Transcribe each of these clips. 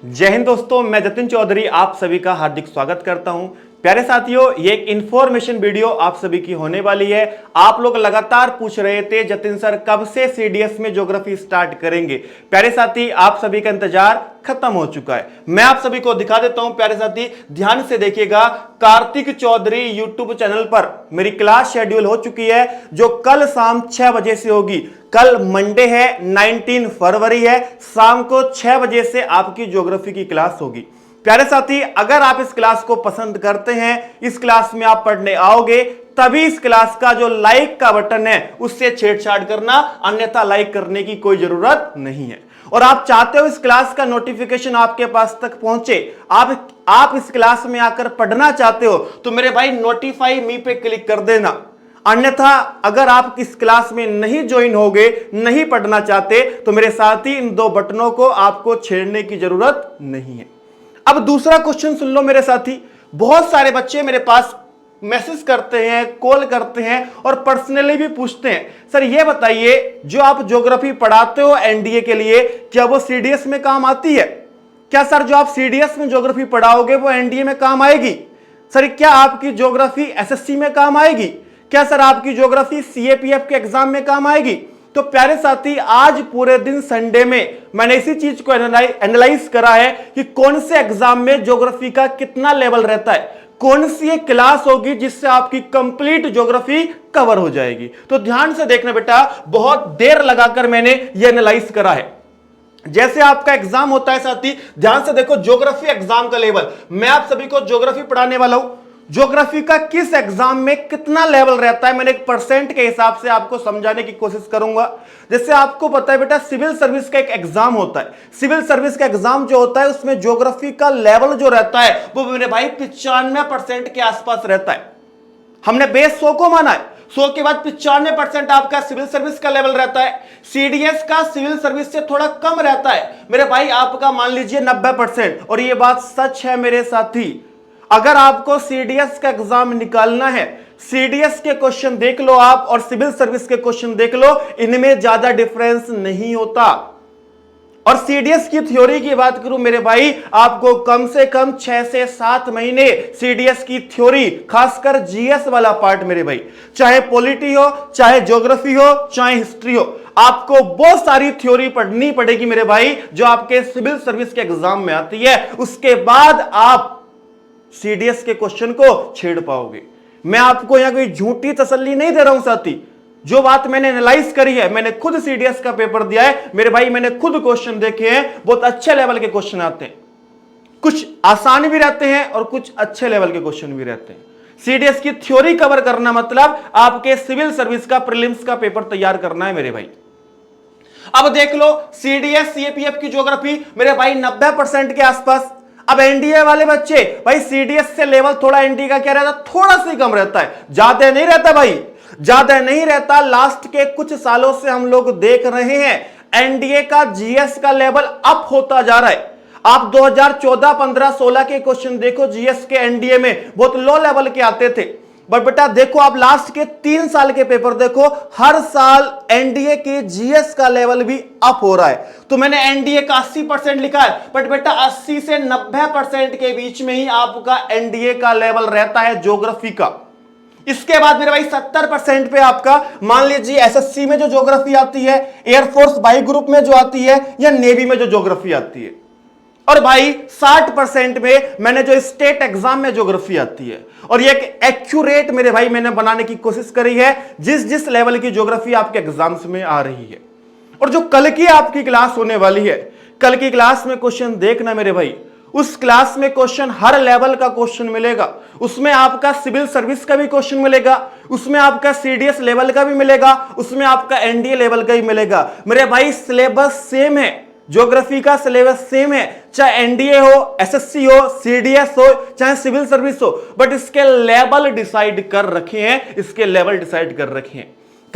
जय हिंद दोस्तों, मैं जतिन चौधरी आप सभी का हार्दिक स्वागत करता हूं। प्यारे साथियों, ये एक इंफॉर्मेशन वीडियो आप सभी की होने वाली है। आप लोग लगातार पूछ रहे थे जतिन सर कब से सीडीएस में ज्योग्राफी स्टार्ट करेंगे। प्यारे साथी, आप सभी का इंतजार खत्म हो चुका है। मैं आप सभी को दिखा देता हूं। प्यारे साथी ध्यान से देखिएगा, कार्तिक चौधरी यूट्यूब चैनल पर मेरी क्लास शेड्यूल हो चुकी है, जो कल शाम 6 बजे से होगी। कल मंडे है, 19 फरवरी है, शाम को 6 बजे से आपकी ज्योग्राफी की क्लास होगी। प्यारे साथी, अगर आप इस क्लास को पसंद करते हैं, इस क्लास में आप पढ़ने आओगे, तभी इस क्लास का जो लाइक का बटन है उससे छेड़छाड़ करना, अन्यथा लाइक करने की कोई जरूरत नहीं है। और आप चाहते हो इस क्लास का नोटिफिकेशन आपके पास तक पहुंचे, आप इस क्लास में आकर पढ़ना चाहते हो, तो मेरे भाई नोटिफाई मी पे क्लिक कर देना। अन्यथा अगर आप इस क्लास में नहीं ज्वाइन होगे, नहीं पढ़ना चाहते, तो मेरे साथ ही इन दो बटनों को आपको छेड़ने की जरूरत नहीं है। अब दूसरा क्वेश्चन सुन लो मेरे साथी। बहुत सारे बच्चे मेरे पास मैसेज करते हैं, कॉल करते हैं और पर्सनली भी पूछते हैं, सर ये बताइए, जो आप ज्योग्राफी पढ़ाते हो एनडीए के लिए, क्या वो सीडीएस में काम आती है? क्या सर जो आप सीडीएस में ज्योग्राफी पढ़ाओगे वो एनडीए में काम आएगी? सर क्या आपकी ज्योग्राफी एसएससी में काम आएगी? क्या सर आपकी ज्योग्राफी सीएपीएफ के एग्जाम में काम आएगी? तो प्यारे साथी, आज पूरे दिन संडे में मैंने इसी चीज को एनालाइज करा है कि कौन से एग्जाम में ज्योग्राफी का कितना लेवल रहता है, कौन सी एक क्लास होगी जिससे आपकी कंप्लीट ज्योग्राफी कवर हो जाएगी। तो ध्यान से देखना बेटा, बहुत देर लगाकर मैंने ये एनालाइज करा है। जैसे आपका एग्जाम होता है साथी, ध्यान से देखो, ज्योग्राफी एग्जाम का लेवल, मैं आप सभी को ज्योग्राफी पढ़ाने वाला हूं। ज्योग्राफी का किस एग्जाम में कितना लेवल रहता है, मैंने एक परसेंट के हिसाब से आपको समझाने की कोशिश करूंगा। जैसे आपको पता है बेटा, सिविल सर्विस का एक एग्जाम होता है। सिविल सर्विस का एग्जाम जो होता है उसमें ज्योग्राफी का लेवल जो रहता है वो मेरे भाई 95% के आसपास रहता है। हमने बेस 100 को माना है, 100 के बाद 95% आपका सिविल सर्विस का लेवल रहता है। सीडीएस का सिविल सर्विस से थोड़ा कम रहता है मेरे भाई, आपका मान लीजिए 90%। और यह बात सच है मेरे साथी। अगर आपको सीडीएस का एग्जाम निकालना है, सीडीएस के क्वेश्चन देख लो आप और सिविल सर्विस के क्वेश्चन देख लो, इनमें ज्यादा डिफरेंस नहीं होता। और सीडीएस की थ्योरी की बात करूं मेरे भाई, आपको कम से कम 6 से 7 महीने सीडीएस की थ्योरी, खासकर जीएस वाला पार्ट मेरे भाई, चाहे पॉलिटी हो, चाहे ज्योग्राफी हो, चाहे हिस्ट्री हो, आपको बहुत सारी थ्योरी पढ़नी पड़ेगी मेरे भाई, जो आपके सिविल सर्विस के एग्जाम में आती है। उसके बाद आप सीडीएस के क्वेश्चन को छेड़ पाओगे। मैं आपको यहां कोई झूठी तसल्ली नहीं दे रहा हूं साथी, जो बात मैंने एनालाइज करी है, मैंने खुद सीडीएस का पेपर दिया है मेरे भाई, मैंने खुद क्वेश्चन देखे हैं, बहुत अच्छे लेवल के क्वेश्चन आते हैं, कुछ आसान भी रहते हैं और कुछ अच्छे लेवल के क्वेश्चन भी रहते हैं। सीडीएस की थ्योरी कवर करना मतलब आपके सिविल सर्विस का प्रीलिम्स का पेपर तैयार करना है मेरे भाई। अब देख लो, सीडीएस सीएपीएफ की ज्योग्राफी मेरे भाई 90% के आसपास। अब एनडीए वाले बच्चे भाई, सीडीएस से लेवल थोड़ा एनडीए का क्या रहता है, थोड़ा सा कम रहता है, ज्यादा नहीं रहता भाई, ज्यादा नहीं रहता। लास्ट के कुछ सालों से हम लोग देख रहे हैं एनडीए का जीएस का लेवल अप होता जा रहा है। आप 2014, 15, 16 के क्वेश्चन देखो, जीएस के एनडीए में बहुत लो लेवल के आते थे। बट बेटा देखो, आप लास्ट के 3 साल के पेपर देखो, हर साल एनडीए के जीएस का लेवल भी अप हो रहा है। तो मैंने एनडीए का 80% लिखा है, बट बेटा 80 से 90% के बीच में ही आपका एनडीए का लेवल रहता है ज्योग्राफी का। इसके बाद मेरे भाई 70% पे आपका मान लीजिए एसएससी में जो ज्योग्राफी आती है, एयरफोर्स बाई ग्रुप में जो आती है, या नेवी में जो ज्योग्राफी आती है। और भाई 60% में मैंने जो स्टेट एग्जाम में ज्योग्राफी आती है। और ये एक एक्यूरेट मेरे भाई मैंने बनाने की कोशिश करी है, जिस जिस लेवल की ज्योग्राफी आपके एग्जाम्स में आ रही है। और जो कल की आपकी क्लास होने वाली है, कल की क्लास में क्वेश्चन देखना मेरे भाई, उस क्लास में क्वेश्चन हर लेवल का क्वेश्चन मिलेगा। उसमें आपका सिविल सर्विस का भी क्वेश्चन मिलेगा, उसमें आपका सीडीएस लेवल का भी मिलेगा, उसमें आपका एनडीए लेवल का भी मिलेगा। मेरे भाई सिलेबस सेम है, ज्योग्राफी का सिलेबस सेम है, चाहे एनडीए हो, एसएससी हो, सीडीएस हो, चाहे सिविल सर्विस हो, बट इसके लेवल डिसाइड कर रखे हैं, इसके लेवल डिसाइड कर रखे हैं।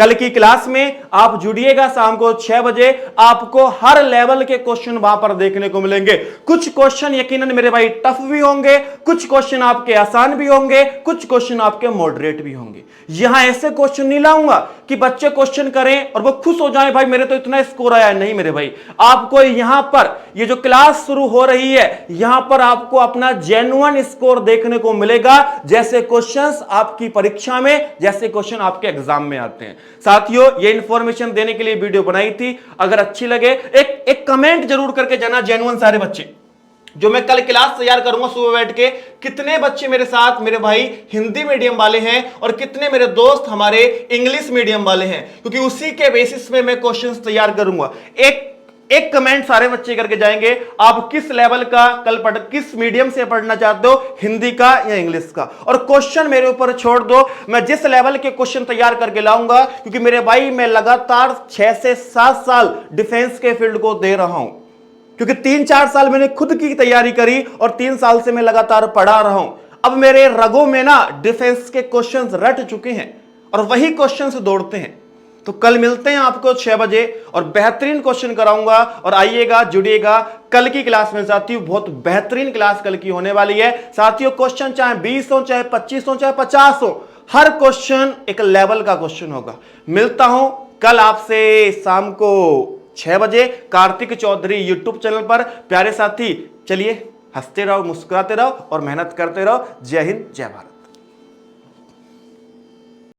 कल की क्लास में आप जुड़िएगा शाम को 6 बजे। आपको हर लेवल के क्वेश्चन वहां पर देखने को मिलेंगे। कुछ क्वेश्चन यकीनन मेरे भाई टफ भी होंगे, कुछ क्वेश्चन आपके आसान भी होंगे, कुछ क्वेश्चन आपके मॉडरेट भी होंगे। यहां ऐसे क्वेश्चन नहीं लाऊंगा कि बच्चे क्वेश्चन करें और वो खुश हो जाएं, भाई मेरे तो इतना स्कोर आया। नहीं मेरे भाई, आपको यहां पर ये जो क्लास शुरू हो रही है, यहां पर आपको अपना जेन्युइन स्कोर देखने को मिलेगा, जैसे क्वेश्चंस आपकी परीक्षा में, जैसे क्वेश्चन आपके एग्जाम में आते हैं। साथियों, ये इंफॉर्मेशन देने के लिए वीडियो बनाई थी। अगर अच्छी लगे एक कमेंट जरूर करके जाना, जेन्युइन सारे बच्चे जो मैं कल क्लास तैयार करूंगा सुबह बैठ के, कितने बच्चे मेरे साथ मेरे भाई हिंदी मीडियम वाले हैं और कितने मेरे दोस्त हमारे इंग्लिश मीडियम वाले हैं, क्योंकि उसी के बेसिस में मैं क्वेश्चंस तैयार करूंगा। एक कमेंट सारे बच्चे करके जाएंगे, आप किस लेवल का किस मीडियम से पढ़ना चाहते हो, हिंदी का या इंग्लिश का, और क्वेश्चन मेरे ऊपर छोड़ दो। मैं जिस लेवल के क्वेश्चन तैयार करके लाऊंगा, क्योंकि मेरे भाई मैं लगातार 6 से 7 साल डिफेंस के फील्ड को दे रहा हूं, क्योंकि 3-4 साल मैंने खुद की तैयारी करी और 3 साल से मैं लगातार पढ़ा रहा हूं। अब मेरे रगों में ना डिफेंस के क्वेश्चंस रट चुके हैं और वही क्वेश्चंस दौड़ते हैं। तो कल मिलते हैं आपको 6 बजे और बेहतरीन क्वेश्चन कराऊंगा, और आइएगा जुड़िएगा कल की क्लास में। साथियों, बहुत बेहतरीन क्लास कल की होने वाली है। साथियों, क्वेश्चन चाहे 20 हो, चाहे 25 हो, चाहे 50 हो, हर क्वेश्चन एक लेवल का क्वेश्चन होगा। मिलता हूं कल आपसे शाम को 6 बजे कार्तिक चौधरी यूट्यूब चैनल पर। प्यारे साथी, चलिए हंसते रहो, मुस्कुराते रहो और मेहनत करते रहो। जय हिंद, जय भारत।